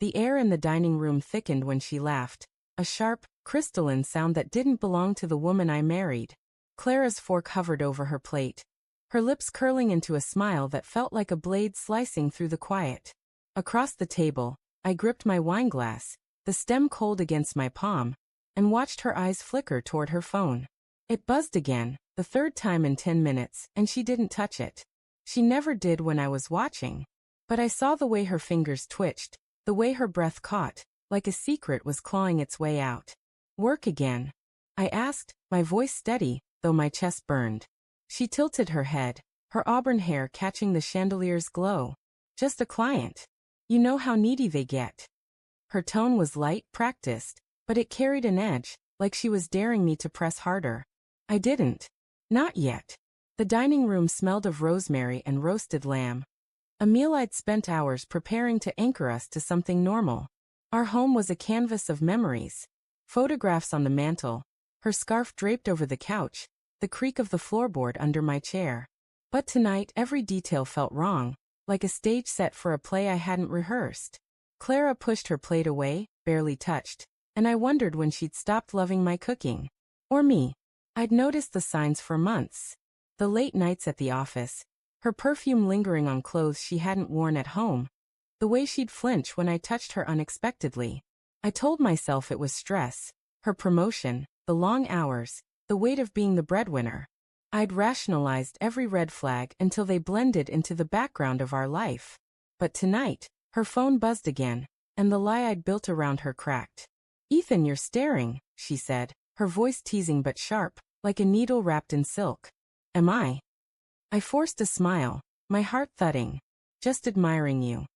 The air in the dining room thickened when she laughed, a sharp, crystalline sound that didn't belong to the woman I married. Clara's fork hovered over her plate, her lips curling into a smile that felt like a blade slicing through the quiet. Across the table, I gripped my wineglass, the stem cold against my palm, and watched her eyes flicker toward her phone. It buzzed again, the third time in 10 minutes, and she didn't touch it. She never did when I was watching. But I saw the way her fingers twitched, the way her breath caught, like a secret was clawing its way out. Work again? I asked, my voice steady, though my chest burned. She tilted her head, her auburn hair catching the chandelier's glow. Just a client. You know how needy they get. Her tone was light, practiced, but it carried an edge, like she was daring me to press harder. I didn't. Not yet. The dining room smelled of rosemary and roasted lamb. A meal I'd spent hours preparing to anchor us to something normal. Our home was a canvas of memories. Photographs on the mantel, her scarf draped over the couch, the creak of the floorboard under my chair. But tonight every detail felt wrong, like a stage set for a play I hadn't rehearsed. Clara pushed her plate away, barely touched, and I wondered when she'd stopped loving my cooking. Or me. I'd noticed the signs for months. The late nights at the office, her perfume lingering on clothes she hadn't worn at home, the way she'd flinch when I touched her unexpectedly. I told myself it was stress, her promotion, the long hours, the weight of being the breadwinner. I'd rationalized every red flag until they blended into the background of our life. But tonight, her phone buzzed again, and the lie I'd built around her cracked. "Ethan, you're staring," she said, her voice teasing but sharp, like a needle wrapped in silk. "Am I?" I forced a smile, my heart thudding. "Just admiring you."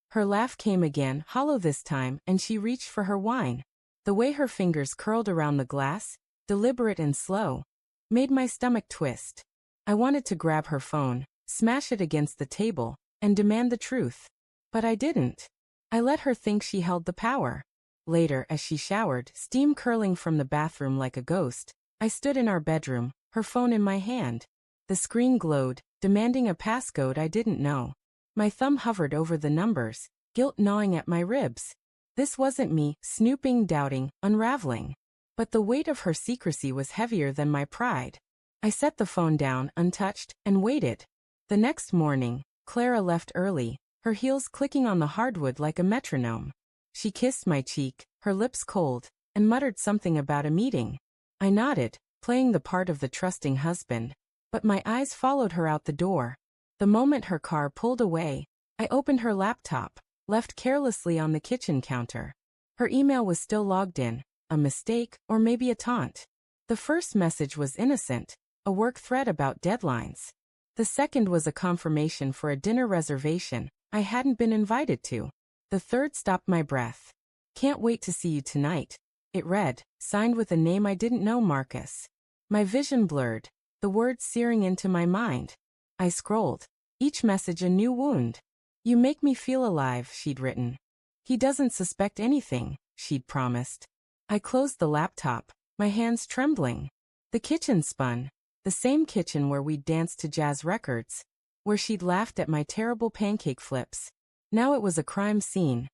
Her laugh came again, hollow this time, and she reached for her wine. The way her fingers curled around the glass, deliberate and slow, made my stomach twist. I wanted to grab her phone, smash it against the table, and demand the truth. But I didn't. I let her think she held the power. Later, as she showered, steam curling from the bathroom like a ghost, I stood in our bedroom, her phone in my hand. The screen glowed, demanding a passcode I didn't know. My thumb hovered over the numbers, guilt gnawing at my ribs. This wasn't me, snooping, doubting, unraveling. But the weight of her secrecy was heavier than my pride. I set the phone down, untouched, and waited. The next morning, Clara left early, her heels clicking on the hardwood like a metronome. She kissed my cheek, her lips cold, and muttered something about a meeting. I nodded, playing the part of the trusting husband. But my eyes followed her out the door. The moment her car pulled away, I opened her laptop, left carelessly on the kitchen counter. Her email was still logged in, a mistake, or maybe a taunt. The first message was innocent, a work thread about deadlines. The second was a confirmation for a dinner reservation I hadn't been invited to. The third stopped my breath. "Can't wait to see you tonight," it read, signed with a name I didn't know, Marcus. My vision blurred, the words searing into my mind. I scrolled, each message a new wound. "You make me feel alive," she'd written. "He doesn't suspect anything," she'd promised. I closed the laptop, my hands trembling. The kitchen spun, the same kitchen where we'd danced to jazz records, where she'd laughed at my terrible pancake flips. Now it was a crime scene,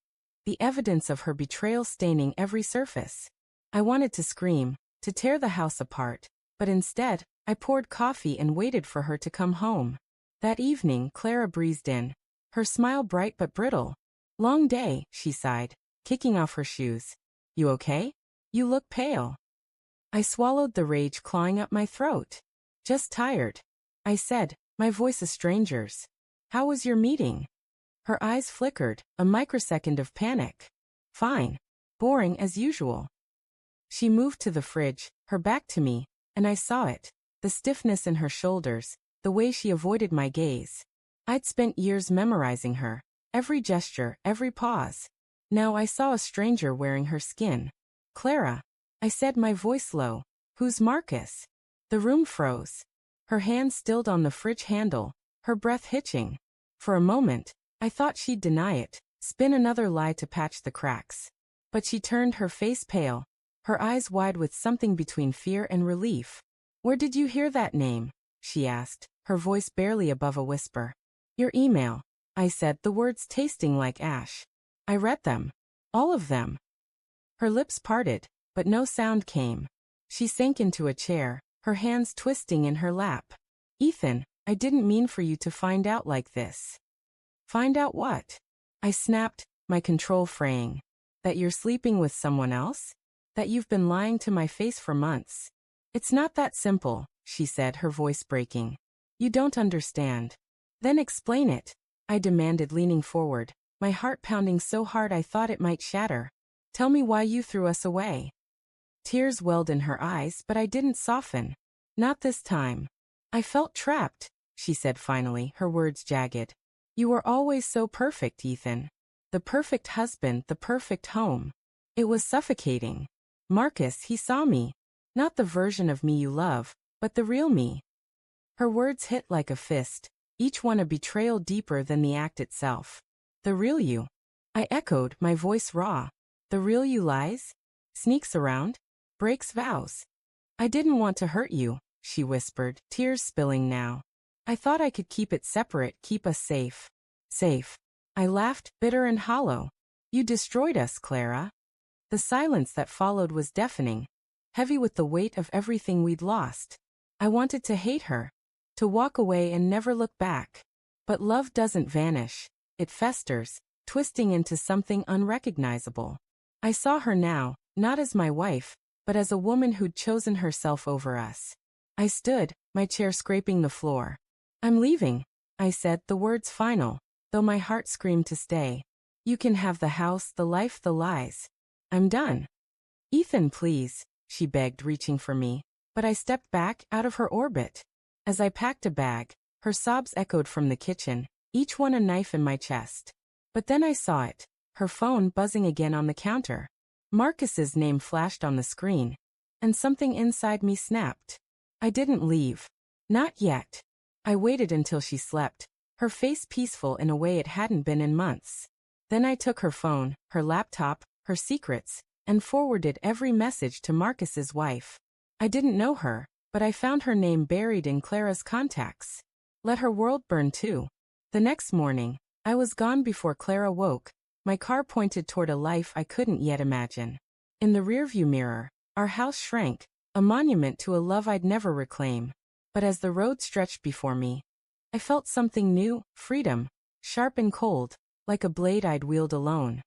the evidence of her betrayal staining every surface. I wanted to scream, to tear the house apart, but instead, I poured coffee and waited for her to come home. That evening, Clara breezed in, her smile bright but brittle. "Long day," she sighed, kicking off her shoes. "You okay? You look pale." I swallowed the rage clawing up my throat. "Just tired," I said, my voice a stranger's. "How was your meeting?" Her eyes flickered, a microsecond of panic. "Fine. Boring as usual." She moved to the fridge, her back to me, and I saw it. The stiffness in her shoulders, the way she avoided my gaze. I'd spent years memorizing her, every gesture, every pause. Now I saw a stranger wearing her skin. "Clara," I said, my voice low. "Who's Marcus?" The room froze. Her hand stilled on the fridge handle, her breath hitching. For a moment, I thought she'd deny it, spin another lie to patch the cracks. But she turned, her face pale, her eyes wide with something between fear and relief. "Where did you hear that name?" she asked, her voice barely above a whisper. "Your email," I said, the words tasting like ash. "I read them. All of them. Her lips parted, but no sound came. She sank into a chair, her hands twisting in her lap. Ethan, I didn't mean for you to find out like this. Find out what? I snapped, my control fraying. That you're sleeping with someone else? That you've been lying to my face for months? It's not that simple, she said, her voice breaking. You don't understand. Then explain it, I demanded, leaning forward, my heart pounding so hard I thought it might shatter. Tell me why you threw us away. Tears welled in her eyes, but I didn't soften. Not this time. I felt trapped, she said finally, her words jagged. You were always so perfect, Ethan. The perfect husband, the perfect home. It was suffocating. Marcus, he saw me. Not the version of me you love, but the real me. Her words hit like a fist, each one a betrayal deeper than the act itself. The real you. I echoed, my voice raw. The real you lies? Sneaks around? Breaks vows. I didn't want to hurt you, she whispered, tears spilling now. I thought I could keep it separate, keep us safe. Safe. I laughed, bitter and hollow. You destroyed us, Clara. The silence that followed was deafening, heavy with the weight of everything we'd lost. I wanted to hate her, to walk away and never look back. But love doesn't vanish. It festers, twisting into something unrecognizable. I saw her now, not as my wife, but as a woman who'd chosen herself over us. I stood, my chair scraping the floor. I'm leaving, I said, the words final, though my heart screamed to stay. You can have the house, the life, the lies. I'm done. Ethan, please, she begged, reaching for me, but I stepped back, out of her orbit. As I packed a bag, her sobs echoed from the kitchen, each one a knife in my chest. But then I saw it, her phone buzzing again on the counter. Marcus's name flashed on the screen, and something inside me snapped. I didn't leave. Not yet. I waited until she slept, her face peaceful in a way it hadn't been in months. Then I took her phone, her laptop, her secrets, and forwarded every message to Marcus's wife. I didn't know her, but I found her name buried in Clara's contacts. Let her world burn too. The next morning, I was gone before Clara woke, my car pointed toward a life I couldn't yet imagine. In the rearview mirror, our house shrank, a monument to a love I'd never reclaim. But as the road stretched before me, I felt something new, freedom, sharp and cold, like a blade I'd wield alone.